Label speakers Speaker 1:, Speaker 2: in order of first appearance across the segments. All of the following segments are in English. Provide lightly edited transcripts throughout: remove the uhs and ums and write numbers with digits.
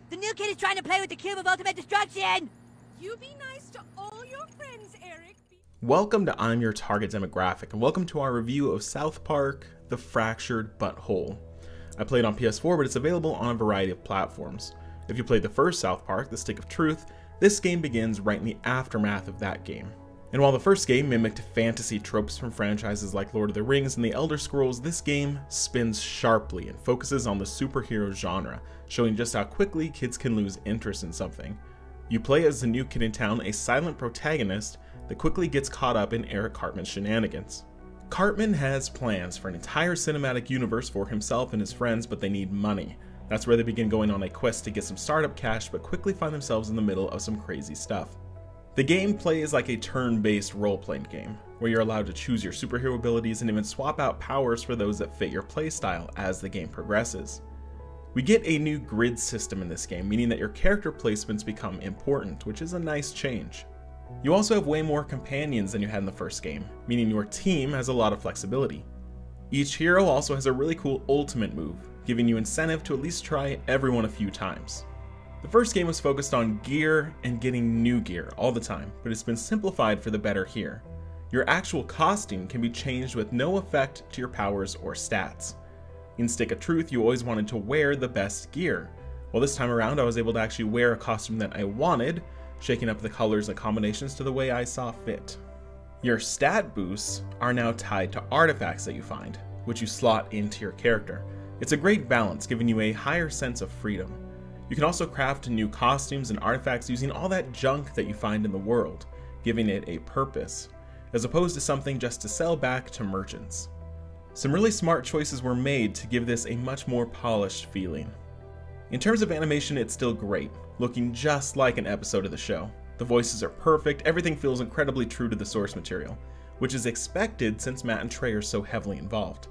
Speaker 1: The new kid is trying to play with the cube of ultimate destruction!
Speaker 2: You be nice to all your friends, Eric.
Speaker 3: Welcome to I'm Your Target Demographic, and welcome to our review of South Park: The Fractured Butthole. I played on PS4, but it's available on a variety of platforms. If you played the first South Park, The Stick of Truth, this game begins right in the aftermath of that game. And while the first game mimicked fantasy tropes from franchises like Lord of the Rings and The Elder Scrolls, this game spins sharply and focuses on the superhero genre, showing just how quickly kids can lose interest in something. You play as the new kid in town, a silent protagonist that quickly gets caught up in Eric Cartman's shenanigans. Cartman has plans for an entire cinematic universe for himself and his friends, but they need money. That's where they begin going on a quest to get some startup cash, but quickly find themselves in the middle of some crazy stuff. The game plays like a turn-based role-playing game, where you're allowed to choose your superhero abilities and even swap out powers for those that fit your playstyle as the game progresses. We get a new grid system in this game, meaning that your character placements become important, which is a nice change. You also have way more companions than you had in the first game, meaning your team has a lot of flexibility. Each hero also has a really cool ultimate move, giving you incentive to at least try everyone a few times. The first game was focused on gear and getting new gear all the time, but it's been simplified for the better here. Your actual costume can be changed with no effect to your powers or stats. In Stick of Truth, you always wanted to wear the best gear. Well, this time around I was able to actually wear a costume that I wanted, shaking up the colors and combinations to the way I saw fit. Your stat boosts are now tied to artifacts that you find, which you slot into your character. It's a great balance, giving you a higher sense of freedom. You can also craft new costumes and artifacts using all that junk that you find in the world, giving it a purpose, as opposed to something just to sell back to merchants. Some really smart choices were made to give this a much more polished feeling. In terms of animation, it's still great, looking just like an episode of the show. The voices are perfect, everything feels incredibly true to the source material, which is expected since Matt and Trey are so heavily involved.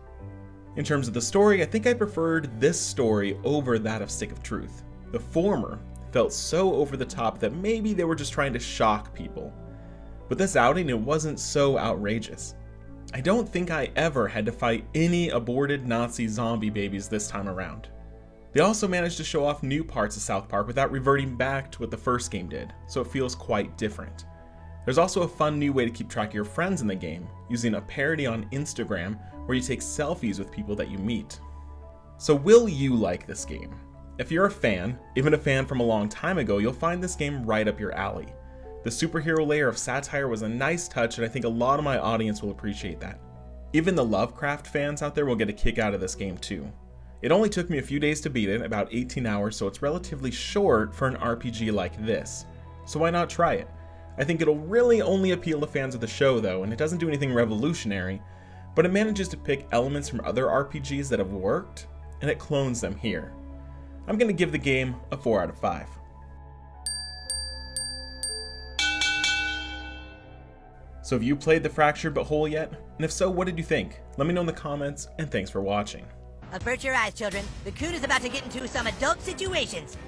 Speaker 3: In terms of the story, I think I preferred this story over that of Stick of Truth. The former felt so over the top that maybe they were just trying to shock people. But this outing, it wasn't so outrageous. I don't think I ever had to fight any aborted Nazi zombie babies this time around. They also managed to show off new parts of South Park without reverting back to what the first game did, so it feels quite different. There's also a fun new way to keep track of your friends in the game, using a parody on Instagram where you take selfies with people that you meet. So will you like this game? If you're a fan, even a fan from a long time ago, you'll find this game right up your alley. The superhero layer of satire was a nice touch, and I think a lot of my audience will appreciate that. Even the Lovecraft fans out there will get a kick out of this game too. It only took me a few days to beat it, about 18 hours, so it's relatively short for an RPG like this. So why not try it? I think it'll really only appeal to fans of the show though, and it doesn't do anything revolutionary, but it manages to pick elements from other RPGs that have worked, and it clones them here. I'm going to give the game a 4 out of 5. So have you played The Fractured Butthole yet? And if so, what did you think? Let me know in the comments, and thanks for watching.
Speaker 1: Avert your eyes, children. The coon is about to get into some adult situations.